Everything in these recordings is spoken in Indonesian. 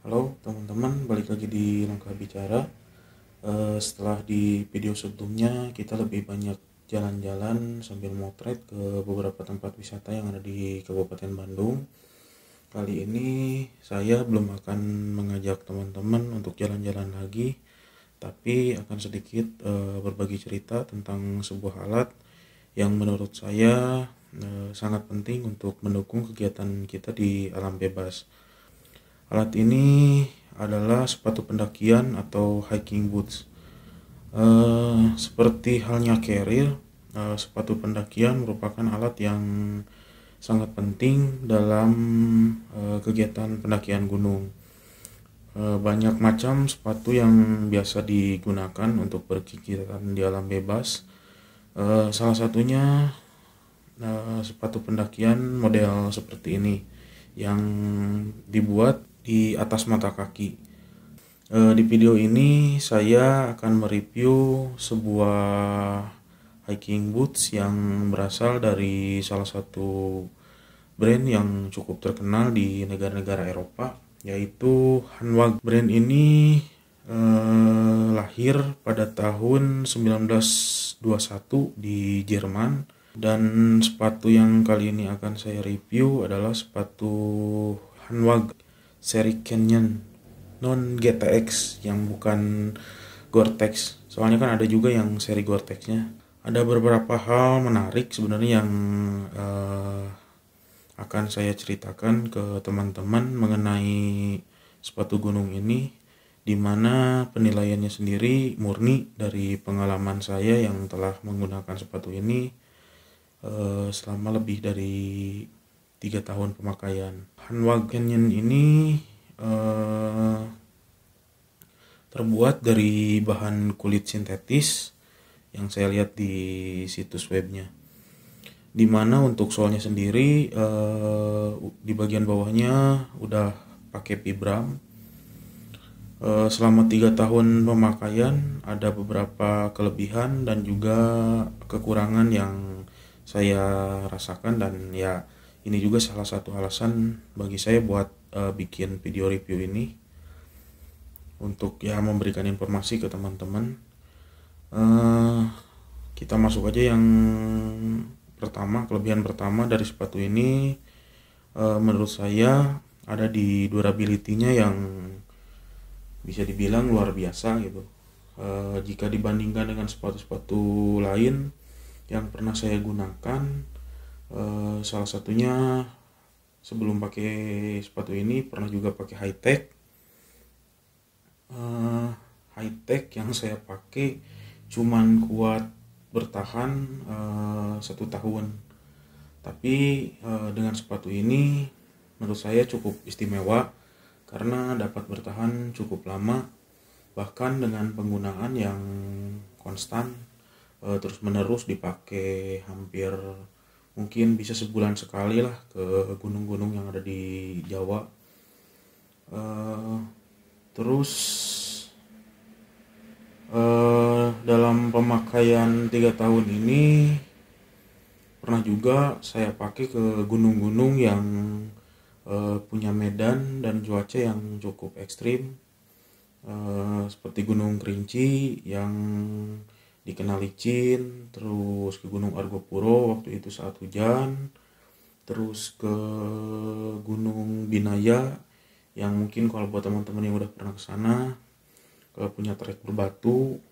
Halo teman-teman, balik lagi di Langkah Bicara. Setelah di video sebelumnya kita lebih banyak jalan-jalan sambil motret ke beberapa tempat wisata yang ada di Kabupaten Bandung. Kali ini saya belum akan mengajak teman-teman untuk jalan-jalan lagi, tapi akan sedikit berbagi cerita tentang sebuah alat yang menurut saya sangat penting untuk mendukung kegiatan kita di alam bebas. Alat ini adalah sepatu pendakian atau hiking boots. Seperti halnya carrier, sepatu pendakian merupakan alat yang sangat penting dalam kegiatan pendakian gunung. Banyak macam sepatu yang biasa digunakan untuk berkegiatan di alam bebas. Salah satunya sepatu pendakian model seperti ini yang dibuat di atas mata kaki. Di video ini saya akan mereview sebuah hiking boots yang berasal dari salah satu brand yang cukup terkenal di negara-negara Eropa, yaitu Hanwag. Brand ini lahir pada tahun 1921 di Jerman, dan sepatu yang kali ini akan saya review adalah sepatu Hanwag seri Canyon non GTX yang bukan Gore-Tex. Soalnya kan ada juga yang seri Gore-Texnya. Ada beberapa hal menarik sebenarnya yang akan saya ceritakan ke teman-teman mengenai sepatu gunung ini, di mana penilaiannya sendiri murni dari pengalaman saya yang telah menggunakan sepatu ini selama lebih dari 3 tahun pemakaian. Hanwag Canyon ini terbuat dari bahan kulit sintetis yang saya lihat di situs webnya, dimana untuk soalnya sendiri di bagian bawahnya udah pakai vibram. Selama 3 tahun pemakaian ada beberapa kelebihan dan juga kekurangan yang saya rasakan, dan ya ini juga salah satu alasan bagi saya buat bikin video review ini, untuk ya memberikan informasi ke teman-teman. Kita masuk aja yang pertama. Kelebihan pertama dari sepatu ini menurut saya ada di durability-nya yang bisa dibilang luar biasa gitu. Jika dibandingkan dengan sepatu-sepatu lain yang pernah saya gunakan, salah satunya sebelum pakai sepatu ini pernah juga pakai high tech yang saya pakai cuman kuat bertahan 1 tahun. Tapi dengan sepatu ini menurut saya cukup istimewa karena dapat bertahan cukup lama, bahkan dengan penggunaan yang konstan, terus menerus dipakai hampir mungkin bisa sebulan sekali lah ke gunung-gunung yang ada di Jawa. Terus dalam pemakaian 3 tahun ini pernah juga saya pakai ke gunung-gunung yang punya medan dan cuaca yang cukup ekstrim, seperti Gunung Kerinci yang dikenal licin, terus ke Gunung Argopuro waktu itu saat hujan, terus ke Gunung Binaya yang mungkin kalau buat teman-teman yang udah pernah ke sana punya trek berbatu,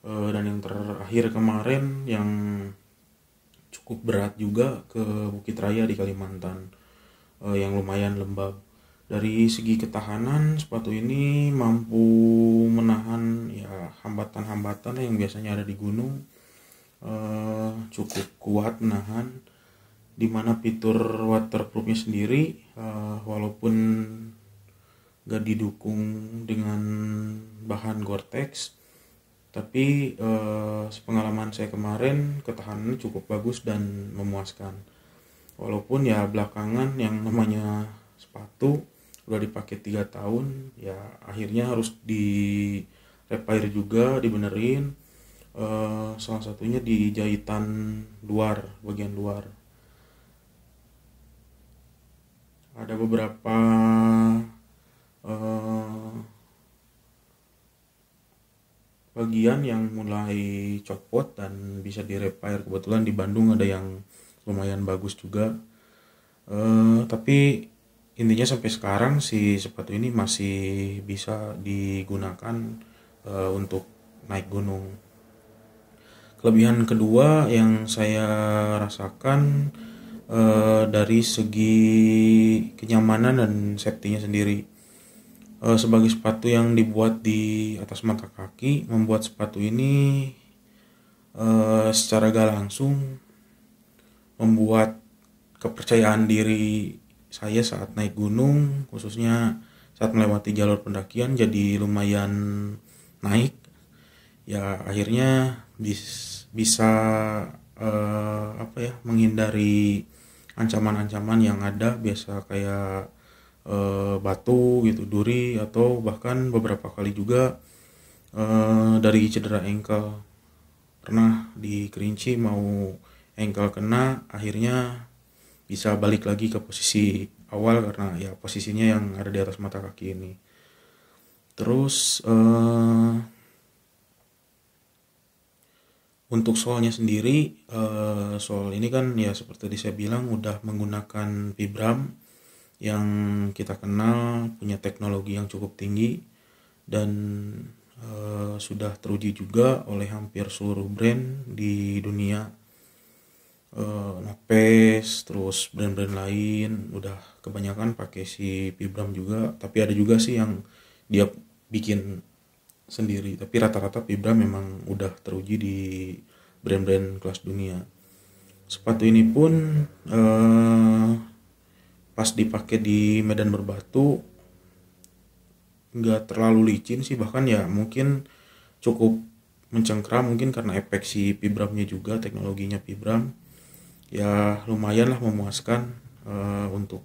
dan yang terakhir kemarin yang cukup berat juga ke Bukit Raya di Kalimantan, yang lumayan lembab. Dari segi ketahanan, sepatu ini mampu menahan ya hambatan-hambatan yang biasanya ada di gunung, cukup kuat menahan, dimana fitur waterproofnya sendiri walaupun gak didukung dengan bahan Gore-Tex, tapi sepengalaman saya kemarin ketahanannya cukup bagus dan memuaskan. Walaupun ya belakangan yang namanya sepatu udah dipakai 3 tahun, ya akhirnya harus di repair juga, dibenerin. Salah satunya di jahitan luar, bagian luar. Ada beberapa eh, bagian yang mulai copot dan bisa di-repair. Kebetulan di Bandung ada yang lumayan bagus juga. Tapi intinya sampai sekarang si sepatu ini masih bisa digunakan untuk naik gunung. Kelebihan kedua yang saya rasakan dari segi kenyamanan dan safety-nya sendiri. Sebagai sepatu yang dibuat di atas mata kaki, membuat sepatu ini secara gak langsung membuat kepercayaan diri saya saat naik gunung, khususnya saat melewati jalur pendakian, jadi lumayan naik. Ya akhirnya bisa menghindari ancaman-ancaman yang ada biasa kayak batu gitu, duri, atau bahkan beberapa kali juga dari cedera ankle. Pernah di Kerinci mau ankle kena, akhirnya bisa balik lagi ke posisi awal karena ya posisinya yang ada di atas mata kaki ini. Terus untuk soalnya sendiri, soal ini kan ya seperti tadi saya bilang udah menggunakan Vibram yang kita kenal punya teknologi yang cukup tinggi dan sudah teruji juga oleh hampir seluruh brand di dunia. Napes, terus brand-brand lain udah kebanyakan pakai si Vibram juga, tapi ada juga sih yang dia bikin sendiri, tapi rata-rata Vibram memang udah teruji di brand-brand kelas dunia. Sepatu ini pun pas dipakai di medan berbatu nggak terlalu licin sih, bahkan ya mungkin cukup mencengkram, mungkin karena efek si Vibramnya juga, teknologinya Vibram. Ya lumayan lah memuaskan untuk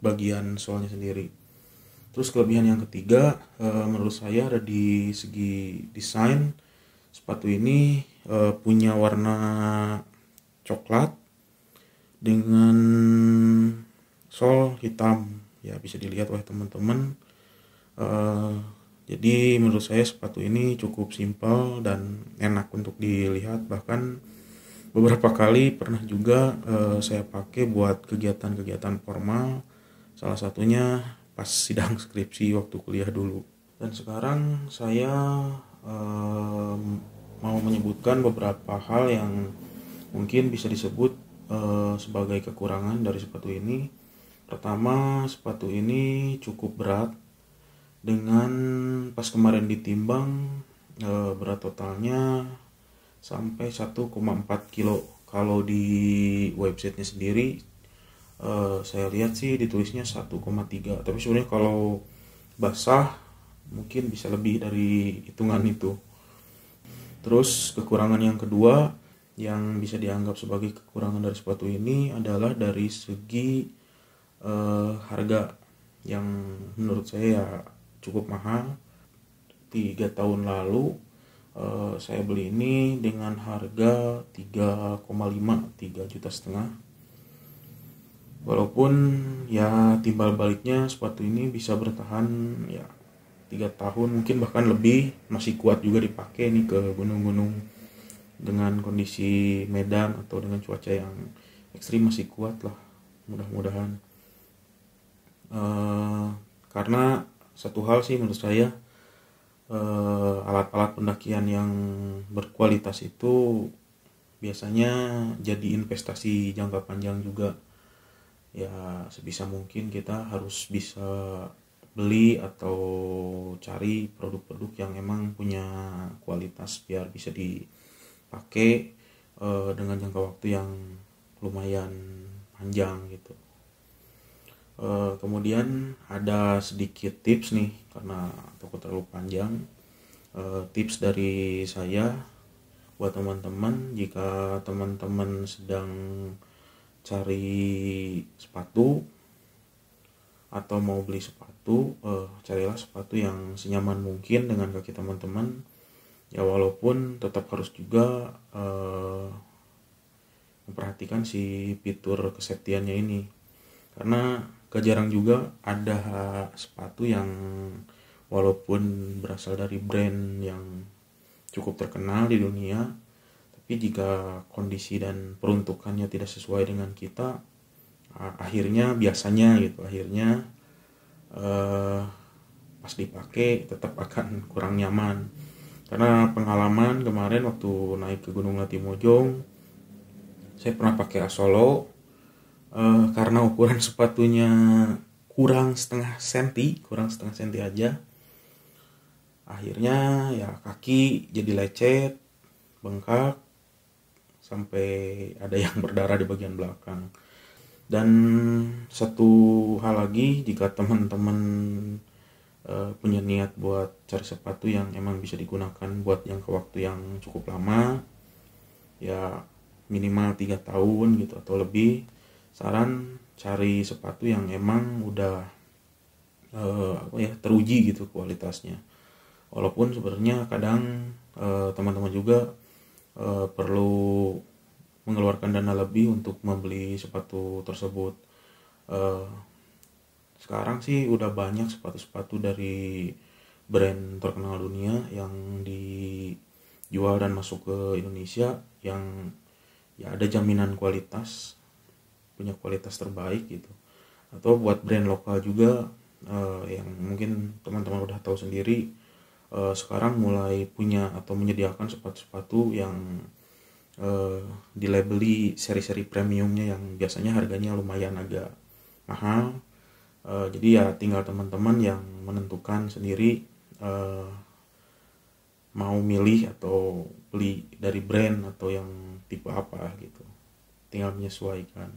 bagian soalnya sendiri. Terus kelebihan yang ketiga menurut saya ada di segi desain. Sepatu ini punya warna coklat dengan sol hitam, ya bisa dilihat oleh teman-teman. Jadi menurut saya sepatu ini cukup simpel dan enak untuk dilihat, bahkan beberapa kali pernah juga saya pakai buat kegiatan-kegiatan formal, salah satunya pas sidang skripsi waktu kuliah dulu. Dan sekarang saya mau menyebutkan beberapa hal yang mungkin bisa disebut sebagai kekurangan dari sepatu ini. Pertama, sepatu ini cukup berat. Dengan pas kemarin ditimbang berat totalnya sampai 1,4 kilo. Kalau di websitenya sendiri saya lihat sih ditulisnya 1,3, tapi sebenarnya kalau basah mungkin bisa lebih dari hitungan itu. Terus kekurangan yang kedua yang bisa dianggap sebagai kekurangan dari sepatu ini adalah dari segi harga yang menurut saya ya cukup mahal. 3 tahun lalu saya beli ini dengan harga 3,5, 3,5 juta. Walaupun ya timbal baliknya sepatu ini bisa bertahan ya 3 tahun, mungkin bahkan lebih, masih kuat juga dipakai nih ke gunung-gunung dengan kondisi medan atau dengan cuaca yang ekstrim, masih kuat lah mudah-mudahan. Karena satu hal sih menurut saya, alat-alat pendakian yang berkualitas itu biasanya jadi investasi jangka panjang juga. Ya sebisa mungkin kita harus bisa beli atau cari produk-produk yang emang punya kualitas biar bisa dipakai dengan jangka waktu yang lumayan panjang gitu. Kemudian ada sedikit tips nih karena takut terlalu panjang. Tips dari saya buat teman-teman, jika teman-teman sedang cari sepatu atau mau beli sepatu, carilah sepatu yang senyaman mungkin dengan kaki teman-teman. Ya walaupun tetap harus juga memperhatikan si fitur kesetiannya ini, karena gak jarang juga ada sepatu yang walaupun berasal dari brand yang cukup terkenal di dunia, tapi jika kondisi dan peruntukannya tidak sesuai dengan kita, akhirnya pas dipakai tetap akan kurang nyaman. Karena pengalaman kemarin waktu naik ke Gunung Latimojong, saya pernah pakai Asolo, karena ukuran sepatunya kurang setengah senti aja, akhirnya ya kaki jadi lecet, bengkak, sampai ada yang berdarah di bagian belakang. Dan satu hal lagi, jika teman-teman punya niat buat cari sepatu yang emang bisa digunakan buat jangka waktu yang cukup lama, ya minimal 3 tahun gitu atau lebih, saran cari sepatu yang emang udah teruji gitu kualitasnya. Walaupun sebenarnya kadang teman-teman juga perlu mengeluarkan dana lebih untuk membeli sepatu tersebut. Sekarang sih udah banyak sepatu-sepatu dari brand terkenal dunia yang dijual dan masuk ke Indonesia yang ya ada jaminan kualitas, punya kualitas terbaik gitu. Atau buat brand lokal juga yang mungkin teman-teman udah tahu sendiri, sekarang mulai punya atau menyediakan sepatu-sepatu yang dilabeli seri-seri premiumnya yang biasanya harganya lumayan agak mahal. Jadi ya tinggal teman-teman yang menentukan sendiri mau milih atau beli dari brand atau yang tipe apa gitu, tinggal menyesuaikan.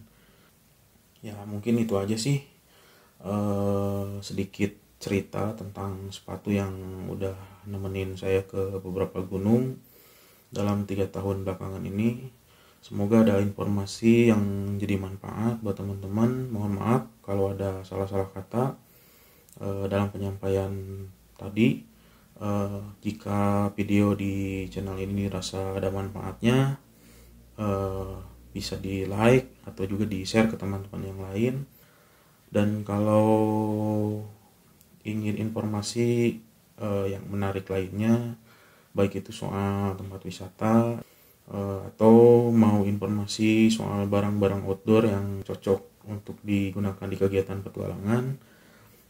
Ya mungkin itu aja sih, sedikit cerita tentang sepatu yang udah nemenin saya ke beberapa gunung dalam 3 tahun belakangan ini. Semoga ada informasi yang jadi manfaat buat teman-teman. Mohon maaf kalau ada salah-salah kata dalam penyampaian tadi. Jika video di channel ini dirasa ada manfaatnya, bisa di like atau juga di share ke teman-teman yang lain. Dan kalau ingin informasi yang menarik lainnya, baik itu soal tempat wisata atau mau informasi soal barang-barang outdoor yang cocok untuk digunakan di kegiatan petualangan,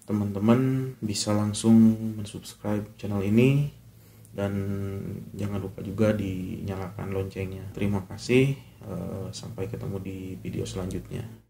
teman-teman bisa langsung mensubscribe channel ini dan jangan lupa juga dinyalakan loncengnya. Terima kasih, sampai ketemu di video selanjutnya.